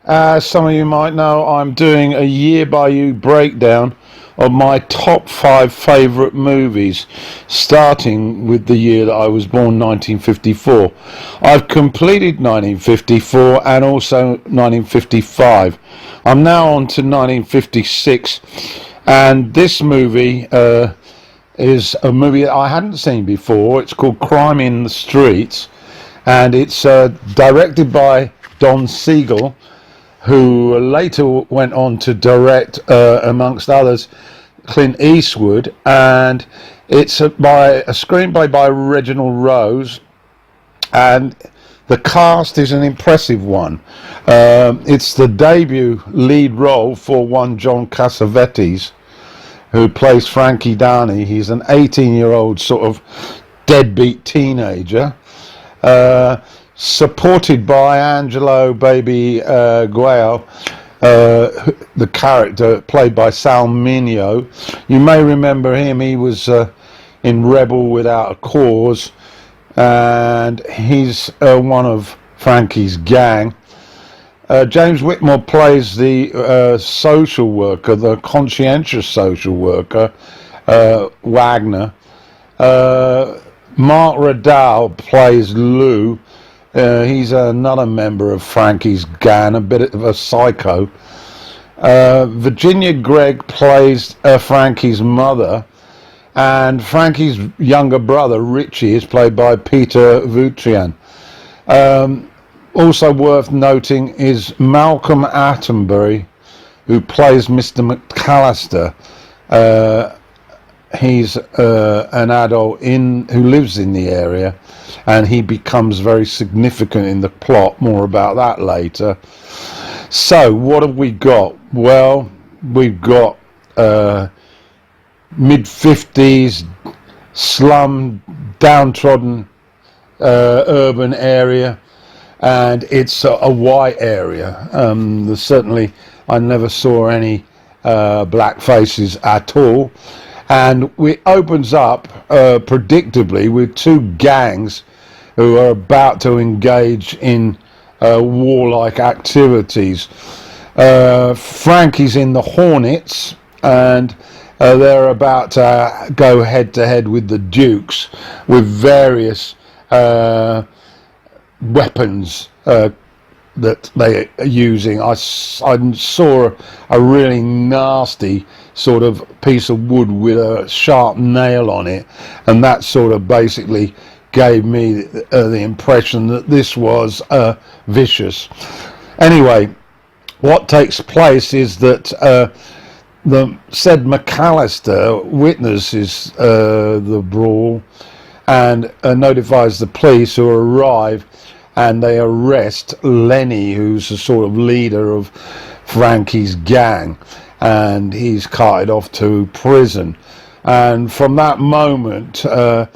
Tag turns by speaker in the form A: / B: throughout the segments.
A: As some of you might know, I'm doing a year by year breakdown of my top 5 favourite movies, starting with the year that I was born, 1954. I've completed 1954 and also 1955. I'm now on to 1956, and this movie is a movie that I hadn't seen before. It's called Crime in the Streets, and it's directed by Don Siegel, who later went on to direct, amongst others, Clint Eastwood, and it's by a screenplay by Reginald Rose, and the cast is an impressive one. It's the debut lead role for one John Cassavetes, who plays Frankie Darney. He's an 18-year-old sort of deadbeat teenager, supported by Angelo Baby Guale, the character played by Sal Mineo. You may remember him. He was in Rebel Without a Cause, and he's one of Frankie's gang. James Whitmore plays the social worker, the conscientious social worker, Wagner. Mark Radal plays Lou. He's another member of Frankie's gang, a bit of a psycho. Virginia Gregg plays Frankie's mother, and Frankie's younger brother, Richie, is played by Peter Vutrian. Also worth noting is Malcolm Attenbury, who plays Mr. McAllister. He's an adult who lives in the area, and he becomes very significant in the plot. More about that later. So what have we got? Well, we've got mid-50s slum, downtrodden urban area, and it's a white area. Certainly I never saw any black faces at all. And it opens up predictably with two gangs who are about to engage in warlike activities. Frankie's in the Hornets, and they're about to go head to head with the Dukes with various weapons that they are using. I saw a really nasty sort of piece of wood with a sharp nail on it, and that sort of basically gave me the impression that this was vicious. Anyway, what takes place is that the said McAllister witnesses the brawl and notifies the police, who arrive, and they arrest Lenny, who's the sort of leader of Frankie's gang, and he's carted off to prison. And from that moment, Mr.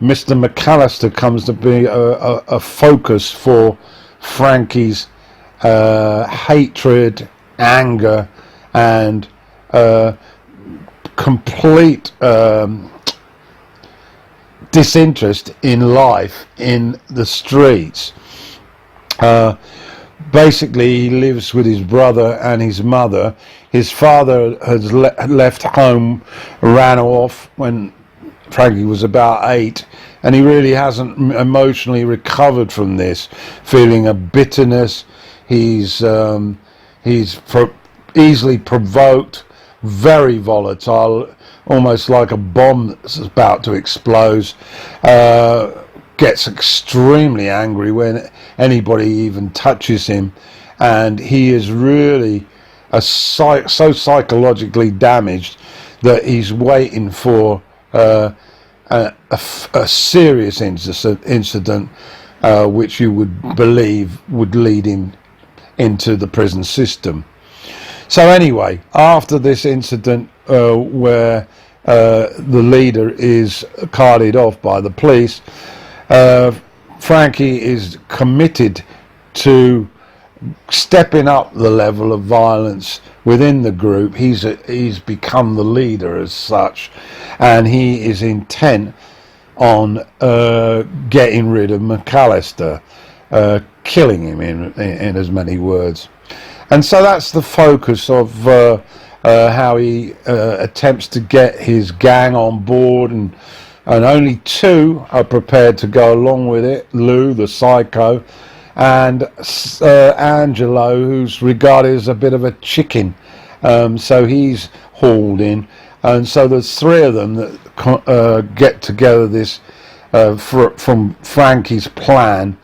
A: McAllister comes to be a focus for Frankie's hatred, anger, and complete disinterest in life in the streets. Basically, he lives with his brother and his mother. His father has left home, ran off when Frankie was about 8, and he really hasn't emotionally recovered from this, feeling a bitterness. He's easily provoked, very volatile, almost like a bomb that's about to explode. Gets extremely angry when anybody even touches him, and he is really so psychologically damaged that he's waiting for a serious incident which you would believe would lead him into the prison system. So anyway, after this incident where the leader is carted off by the police, Frankie is committed to stepping up the level of violence within the group. He's become the leader as such, and he is intent on getting rid of McAllister, killing him in as many words. And so that's the focus of how he attempts to get his gang on board, and only two are prepared to go along with it: Lou, the psycho, and Angelo, who's regarded as a bit of a chicken. So he's hauled in, and so there's three of them that get together this from Frankie's plan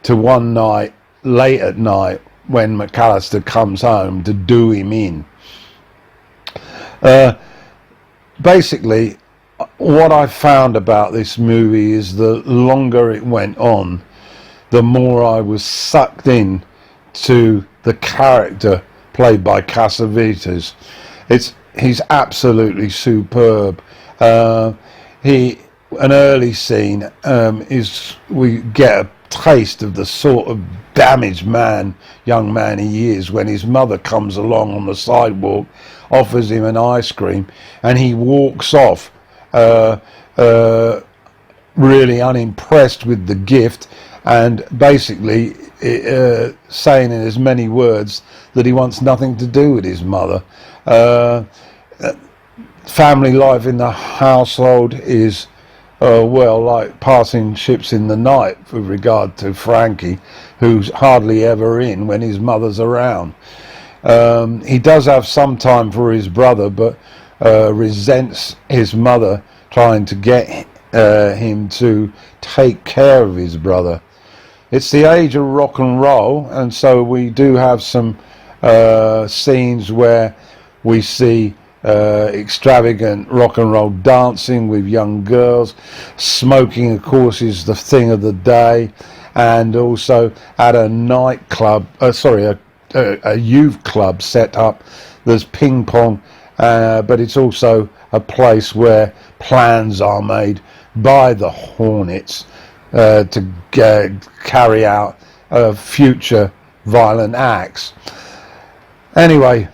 A: to one night, late at night, when McAllister comes home, to do him in. Basically, what I found about this movie is the longer it went on, the more I was sucked in to the character played by Cassavetes. He's absolutely superb. An early scene is we get a taste of the sort of damaged young man he is, when his mother comes along on the sidewalk, offers him an ice cream, and he walks off really unimpressed with the gift, and basically saying in as many words that he wants nothing to do with his mother. Family life in the household is like passing ships in the night with regard to Frankie, who's hardly ever in when his mother's around. He does have some time for his brother, but resents his mother trying to get him to take care of his brother. It's the age of rock and roll, and so we do have some scenes where we see extravagant rock and roll dancing with young girls. Smoking, of course, is the thing of the day, and also at a nightclub, a youth club set up, there's ping pong, but it's also a place where plans are made by the Hornets to carry out future violent acts. Anyway,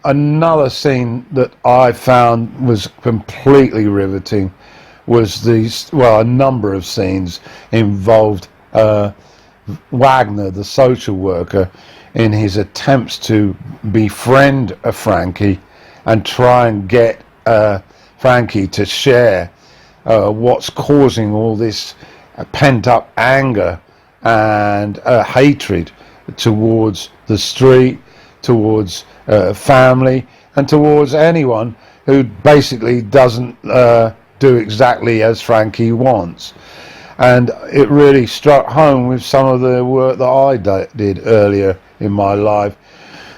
A: another scene that I found was completely riveting was a number of scenes involved Wagner, the social worker, in his attempts to befriend Frankie and try and get Frankie to share what's causing all this pent-up anger and hatred towards the street, towards family, and towards anyone who basically doesn't do exactly as Frankie wants. And it really struck home with some of the work that I did earlier in my life,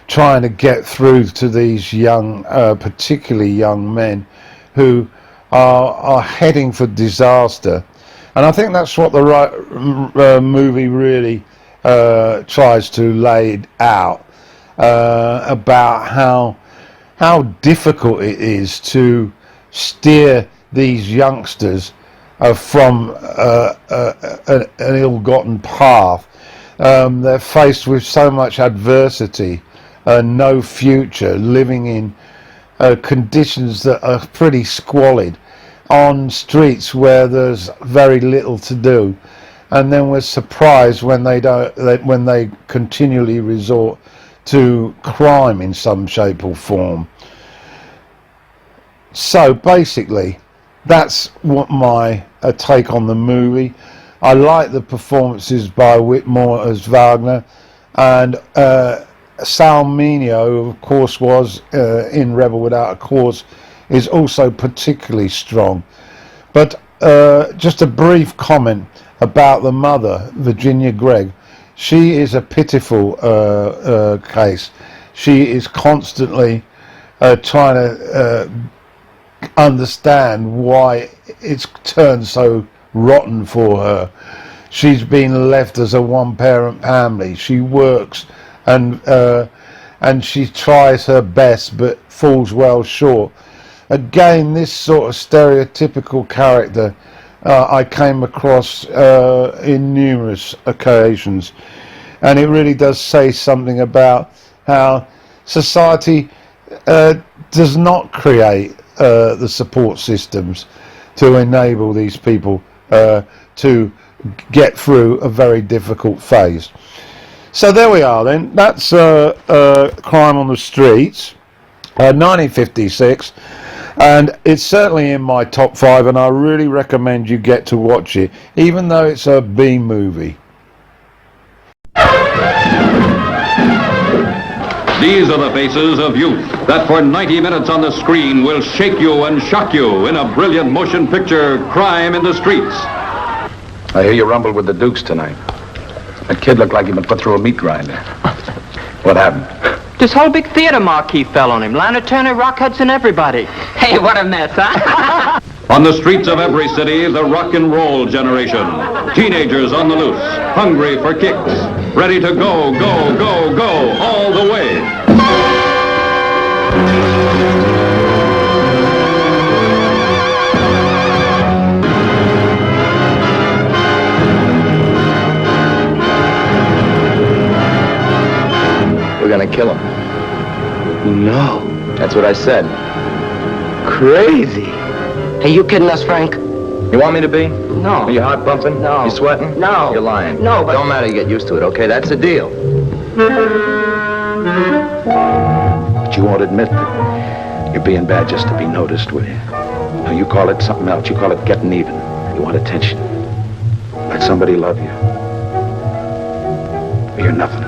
A: trying to get through to these young, particularly young men who are heading for disaster. And I think that's what the movie really tries to lay out, about how difficult it is to steer these youngsters from an ill-gotten path. They're faced with so much adversity, no future, living in conditions that are pretty squalid, on streets where there's very little to do, and then we're surprised when they continually resort to crime in some shape or form. So basically, that's what my take on the movie. I like the performances by Whitmore as Wagner, and Sal Mineo, of course, was in Rebel Without a Cause, is also particularly strong. But just a brief comment about the mother, Virginia Gregg. She is a pitiful case. She is constantly trying to understand why it's turned so rotten for her. She's been left as a one-parent family. She works and she tries her best but falls well short. Again, this sort of stereotypical character I came across in numerous occasions, and it really does say something about how society does not create the support systems to enable these people to get through a very difficult phase. So there we are then. That's Crime on the Streets, 1956. And it's certainly in my top 5, and I really recommend you get to watch it, even though it's a B movie.
B: These are the faces of youth that for 90 minutes on the screen will shake you and shock you in a brilliant motion picture, Crime in the Streets.
C: I hear you rumbled with the Dukes tonight. That kid looked like he'd been put through a meat grinder. What happened?
D: This whole big theater marquee fell on him. Lana Turner, Rock Hudson, everybody. Hey, what a mess, huh?
B: On the streets of every city, the rock and roll generation. Teenagers on the loose, hungry for kicks, ready to go, go, go, go, all the way.
C: We're gonna kill him.
E: No.
C: That's what I said.
E: Crazy.
D: Hey, you kidding us, Frank?
C: You want me to be?
D: No.
C: Are you heart pumping?
D: No.
C: You sweating?
D: No.
C: You're lying.
D: No, but...
C: Don't matter, you get used to it, okay? That's the deal. But you won't admit that you're being bad just to be noticed, will you? No, you call it something else. You call it getting even. You want attention. Like somebody love you. But you're nothing.